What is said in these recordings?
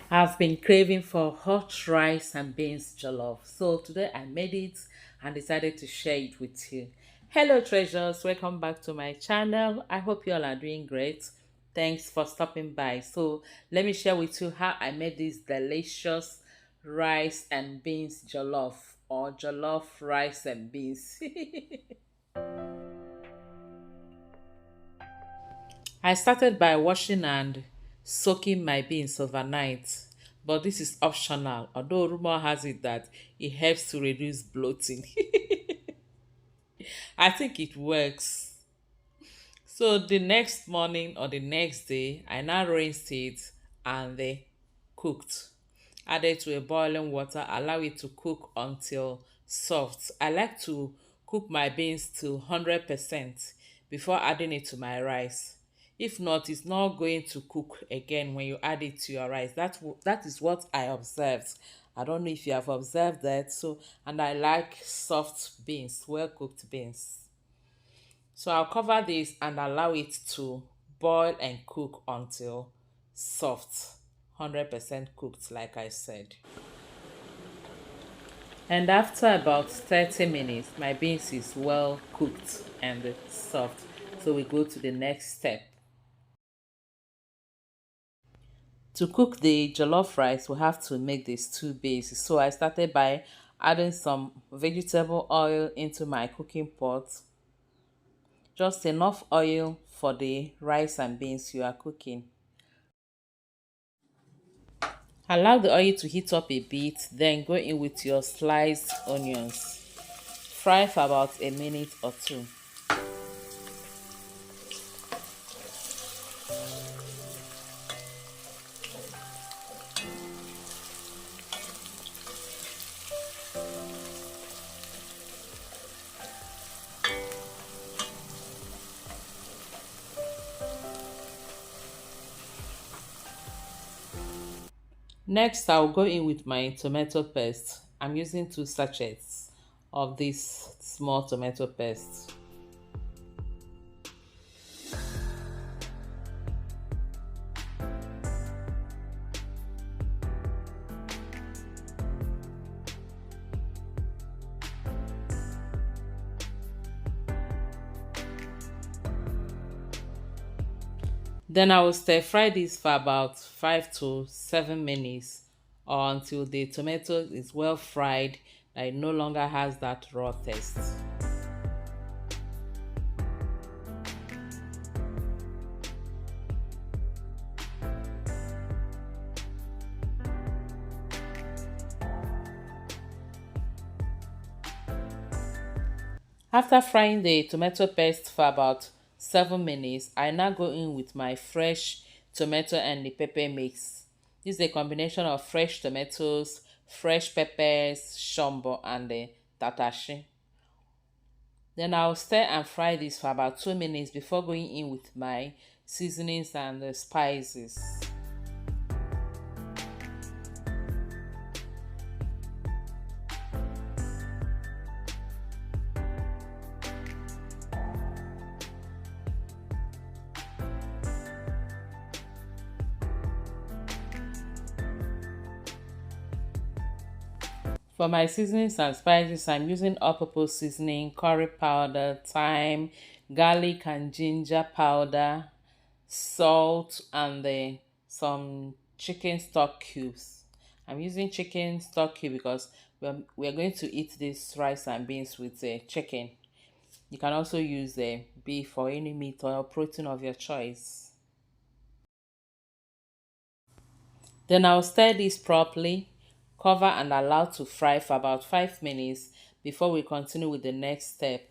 I've been craving for hot rice and beans jollof. So today I made it and decided to share it with you. Hello treasures, welcome back to my channel. I hope you all are doing great. Thanks for stopping by. So let me share with you how I made this delicious rice and beans jollof or jollof rice and beans. I started by washing and soaking my beans overnight, but this is optional, although rumor has it that it helps to reduce bloating. I think it works. So the next morning or the next day, I now rinsed it and they cooked. Added to a boiling water, allow it to cook until soft. I like to cook my beans to 100% before adding it to my rice. If not, it's not going to cook again when you add it to your rice. That is what I observed. I don't know if you have observed that. So, and I like soft beans, well cooked beans. So I'll cover this and allow it to boil and cook until soft, 100% cooked like I said. And after about 30 minutes, my beans is well cooked and soft. So we go to the next step. To cook the jollof rice, we have to make these two bases. So I started by adding some vegetable oil into my cooking pot. Just enough oil for the rice and beans you are cooking. Allow the oil to heat up a bit, then go in with your sliced onions. Fry for about a minute or two. Next, I'll go in with my tomato paste. I'm using 2 sachets of this small tomato paste. Then I will stir fry this for about 5 to 7 minutes or until the tomato is well fried that it no longer has that raw taste. After frying the tomato paste for about 7 minutes, I now go in with my fresh tomato and the pepper mix. This is a combination of fresh tomatoes, fresh peppers, shombo, and the tatashi. Then I'll stir and fry this for about 2 minutes before going in with my seasonings and the spices. For my seasonings and spices, I'm using all-purpose seasoning, curry powder, thyme, garlic and ginger powder, salt, and some chicken stock cubes. I'm using chicken stock cube because we're going to eat this rice and beans with chicken. You can also use beef or any meat or protein of your choice. Then I'll stir this properly, cover and allow to fry for about 5 minutes before we continue with the next step.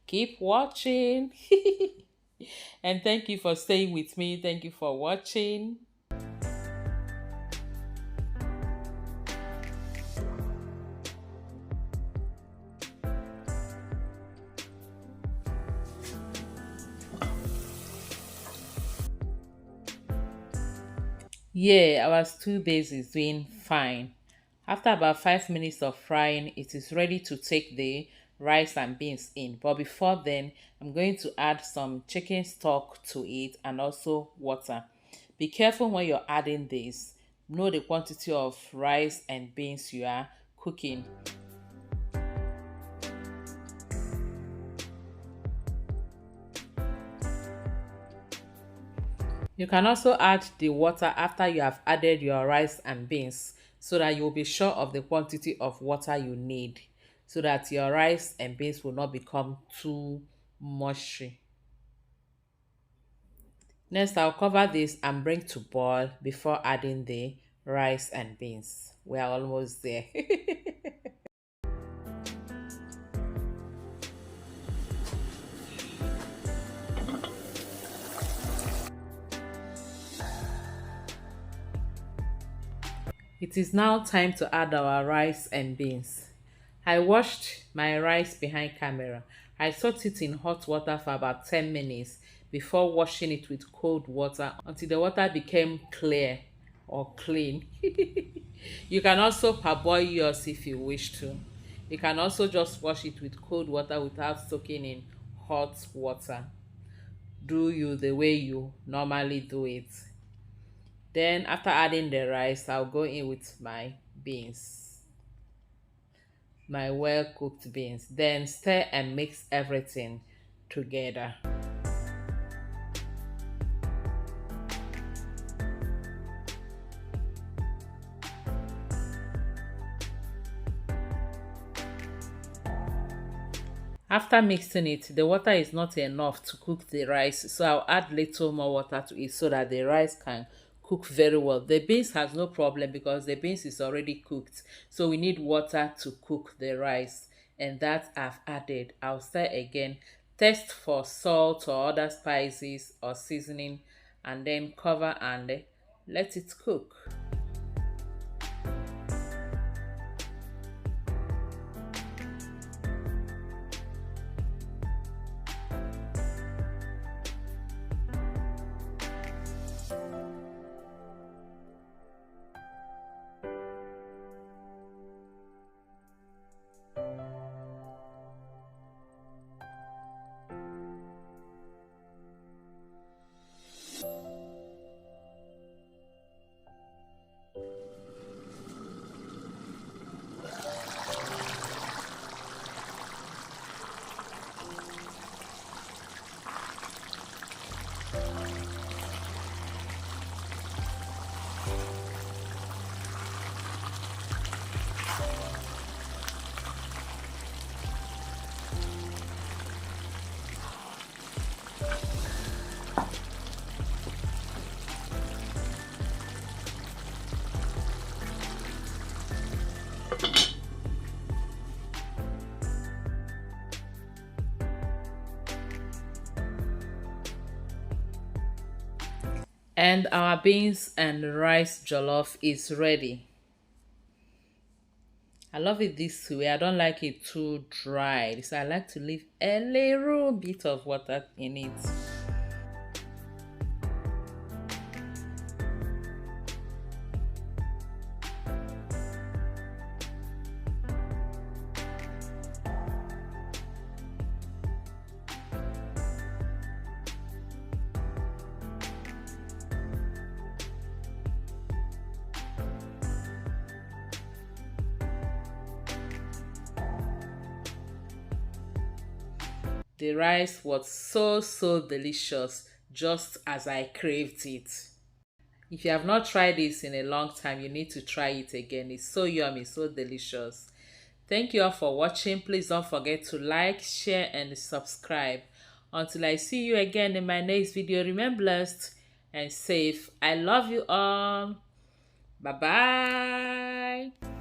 Keep watching. And thank you for staying with me. Thank you for watching. Yeah, our stew base is doing fine. After about 5 minutes of frying, it is ready to take the rice and beans in. But before then, I'm going to add some chicken stock to it and also water. Be careful when you're adding this. know the quantity of rice and beans you are cooking. You can also add the water after you have added your rice and beans so that you will be sure of the quantity of water you need so that your rice and beans will not become too mushy. Next, I'll cover this and bring to boil before adding the rice and beans. We are almost there. It is now time to add our rice and beans. I washed my rice behind camera. I soaked it in hot water for about 10 minutes before washing it with cold water until the water became clear or clean. You can also parboil yours if you wish to. You can also just wash it with cold water without soaking in hot water. Do you the way you normally do it. Then after adding the rice, I'll go in with my beans, my well cooked beans. Then stir and mix everything together. After mixing it, the water is not enough to cook the rice, so I'll add little more water to it so that the rice can cook very well. The beans has no problem because the beans is already cooked, so we need water to cook the rice, and that I've added. I'll stir again, test for salt or other spices or seasoning, and then cover and let it cook. And our beans and rice jollof is ready. I love it this way. I don't like it too dry. So I like to leave a little bit of water in it. The rice was so delicious, just as I craved it. If you have not tried this in a long time, you need to try it again. It's so yummy, so delicious. Thank you all for watching. Please don't forget to like, share, and subscribe. Until I see you again in my next video, remain blessed and safe. I love you all. Bye bye.